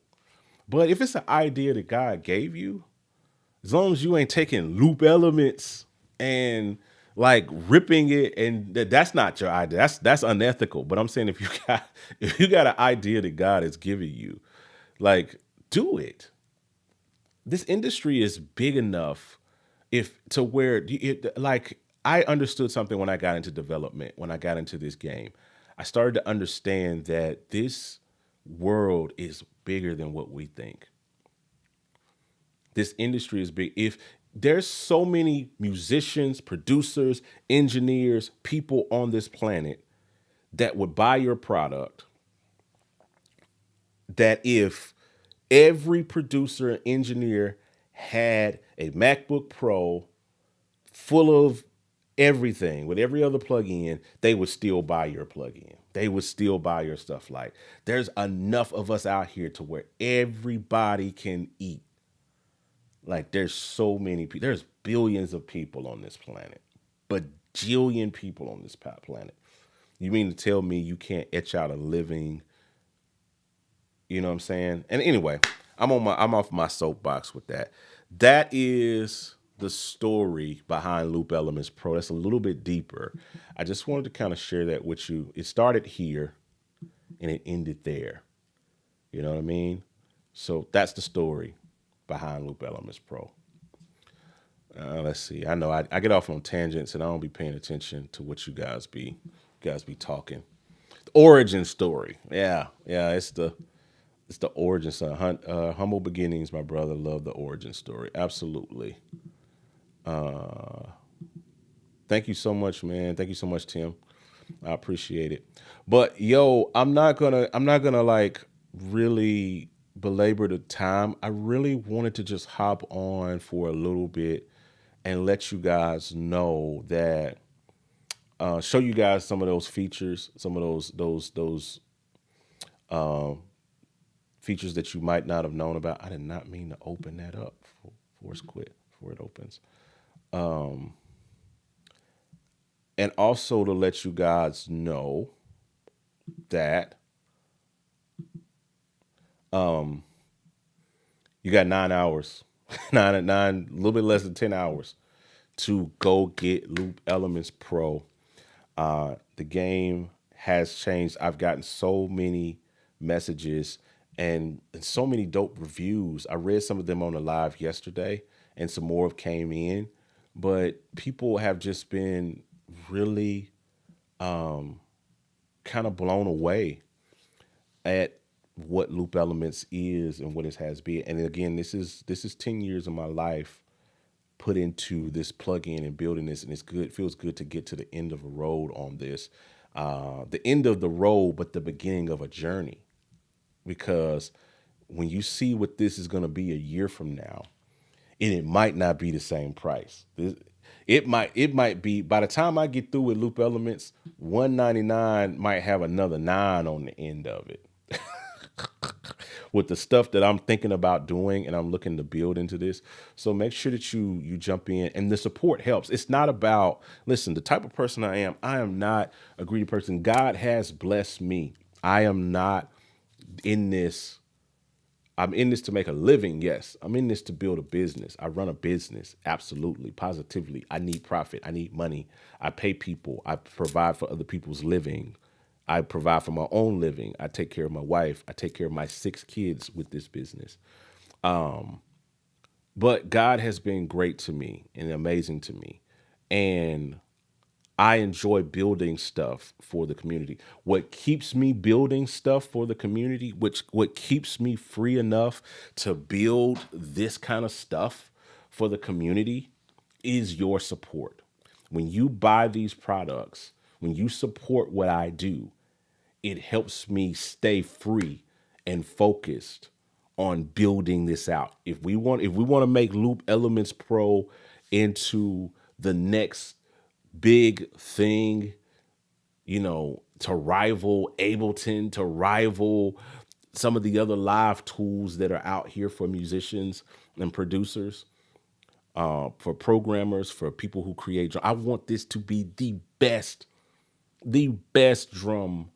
But if it's an idea that God gave you, as long as you ain't taking loop elements and like ripping it, and that's not your idea. That's unethical. But I'm saying if you got an idea that God has given you, like do it. This industry is big enough if to where like I understood something when I got into development, when I got into this game. I started to understand that this world is bigger than what we think. This industry is big. If there's so many musicians, producers, engineers, people on this planet that would buy your product, that if every producer and engineer had a MacBook Pro full of everything with every other plugin, they would still buy your plugin. They would still buy your stuff. Like there's enough of us out here to where everybody can eat. Like there's so many people. There's billions of people on this planet, bajillion people on this planet. You mean to tell me you can't etch out a living? You know what I'm saying? And anyway, I'm off my soapbox with that. That is the story behind Loop Elements Pro. That's a little bit deeper. I just wanted to kind of share that with you. It started here and it ended there. You know what I mean? So that's the story behind Loop Elements Pro. Let's see. I know I get off on tangents and I don't be paying attention to what you guys be talking. The origin story. Yeah. It's the origin story. Humble beginnings, my brother. Love the origin story. Absolutely. Thank you so much, man. Thank you so much, Tim. I appreciate it. But yo, I'm not gonna like really belabor the time. I really wanted to just hop on for a little bit and let you guys know that show you guys some of those features, some of those features that you might not have known about. I did not mean to open that up. Force quit before it opens. And also to let you guys know that you got 9 hours, nine, a little bit less than 10 hours to go get Loop Elements Pro. The game has changed. I've gotten so many messages and so many dope reviews. I read some of them on the live yesterday, and some more have came in. But people have just been really kind of blown away at what Loop Elements is and what it has been. And again, this is 10 years of my life put into this plugin and building this, and it's good. Feels good to get to the end of a road on this, the end of the road, but the beginning of a journey. Because when you see what this is going to be a year from now, and it might not be the same price. It might be by the time I get through with Loop Elements, 199 might have another 9 on the end of it. With the stuff that I'm thinking about doing and I'm looking to build into this. So make sure that you jump in, and the support helps. It's not about, listen, the type of person I am not a greedy person. God has blessed me. I am not in this. I'm in this to make a living. Yes. I'm in this to build a business. I run a business. Absolutely. Positively. I need profit. I need money. I pay people. I provide for other people's living. I provide for my own living. I take care of my wife. I take care of my 6 kids with this business. But God has been great to me and amazing to me. And I enjoy building stuff for the community. What keeps me building stuff for the community, what keeps me free enough to build this kind of stuff for the community, is your support. When you buy these products, when you support what I do, it helps me stay free and focused on building this out. If we want to make Loop Elements Pro into the next big thing, to rival Ableton, to rival some of the other live tools that are out here for musicians and producers, for programmers, for people who create. I want this to be the best drum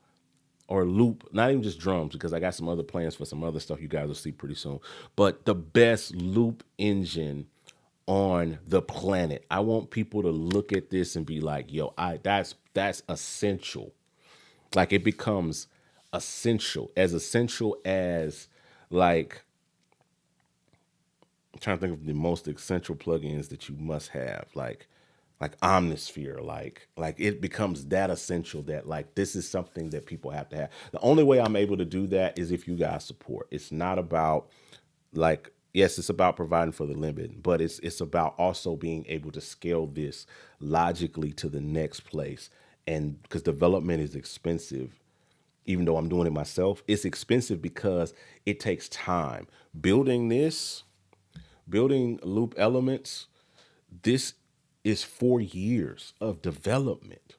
or loop, not even just drums, because I got some other plans for some other stuff you guys will see pretty soon, but the best loop engine on the planet. I want people to look at this and be like, yo, that's essential. Like, it becomes essential as like, I'm trying to think of the most essential plugins that you must have, like Omnisphere, like it becomes that essential that, like, this is something that people have to have. The only way I'm able to do that is if you guys support. It's not about, like, yes, it's about providing for the limit, but it's about also being able to scale this logically to the next place. And because development is expensive, even though I'm doing it myself, it's expensive because it takes time. Building Loop Elements, this is 4 years of development.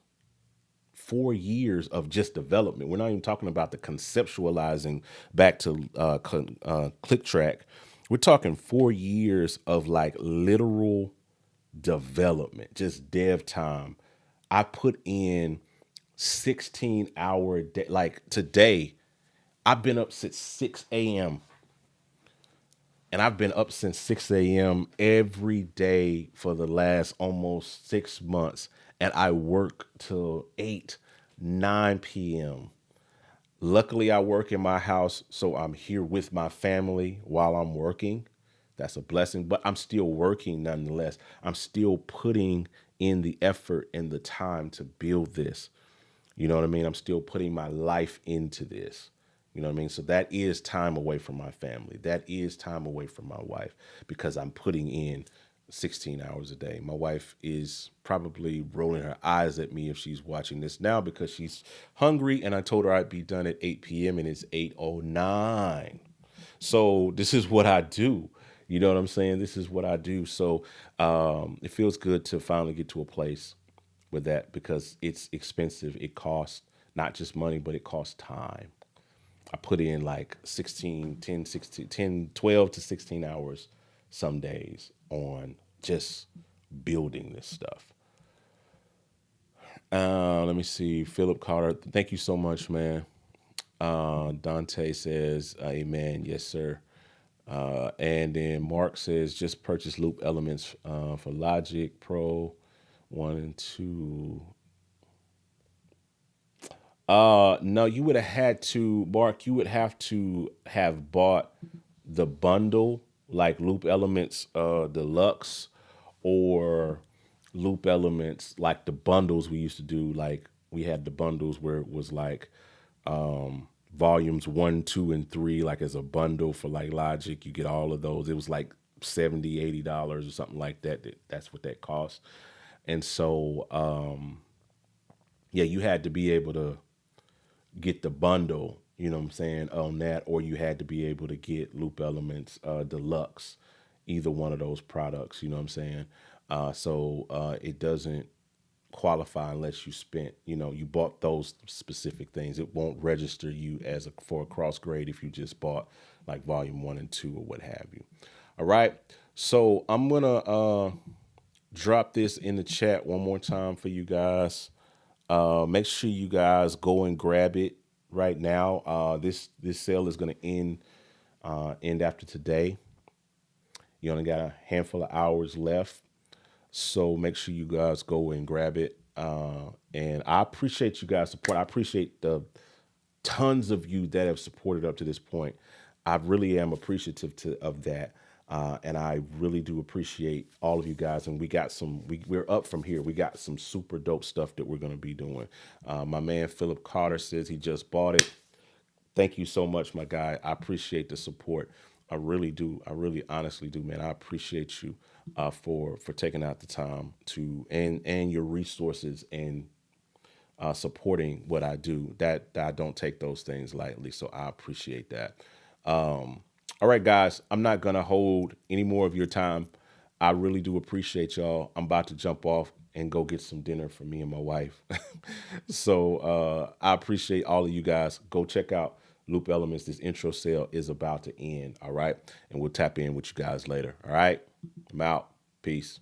4 years of just development. We're not even talking about the conceptualizing back to click track. We're talking 4 years of, like, literal development, just dev time. I put in 16-hour day. Like, today, I've been up since 6 a.m. And I've been up since 6 a.m. every day for the last almost 6 months. And I work till 8, 9 p.m. Luckily, I work in my house, so I'm here with my family while I'm working. That's a blessing, but I'm still working nonetheless. I'm still putting in the effort and the time to build this. You know what I mean? I'm still putting my life into this. You know what I mean? So that is time away from my family. That is time away from my wife, because I'm putting in 16 hours a day. My wife is probably rolling her eyes at me if she's watching this now, because she's hungry, and I told her I'd be done at 8 p.m. and it's 8:09. So this is what I do. You know what I'm saying? This is what I do. So it feels good to finally get to a place with that, because it's expensive. It costs not just money, but it costs time. I put in like 12 to 16 hours some days on just building this stuff. Let me see. Philip Carter, thank you so much, man. Dante says, amen. Yes, sir. And then Mark says, just purchase Loop Elements for Logic Pro 1 and 2. No, you would have had to, Mark, you would have to have bought the bundle, like Loop Elements Deluxe, or Loop Elements, like the bundles we used to do. Like, we had the bundles where it was like volumes 1, 2, and 3, like as a bundle for like Logic. You get all of those. It was like $70, $80 or something like that. That's what that costs. And so, yeah, you had to be able to get the bundle, you know what I'm saying, on that, or you had to be able to get Loop Elements Deluxe, either one of those products, you know what I'm saying? It doesn't qualify unless you spent, you bought those specific things. It won't register you as for a cross grade if you just bought like volume 1 and 2 or what have you. All right. So I'm gonna drop this in the chat one more time for you guys. Make sure you guys go and grab it right now. This sale is gonna end after today. You only got a handful of hours left. So make sure you guys go and grab it. And I appreciate you guys' support. I appreciate the tons of you that have supported up to this point. I really am appreciative of that. And I really do appreciate all of you guys. And we're up from here. We got some super dope stuff that we're going to be doing. My man, Philip Carter, says he just bought it. Thank you so much, my guy. I appreciate the support. I really do. I really honestly do, man. I appreciate you for taking out the time to and your resources and supporting what I do. That I don't take those things lightly. So I appreciate that. All right, guys, I'm not going to hold any more of your time. I really do appreciate y'all. I'm about to jump off and go get some dinner for me and my wife. So I appreciate all of you guys. Go check out Loop Elements. This intro sale is about to end. All right. And we'll tap in with you guys later. All right. I'm out. Peace.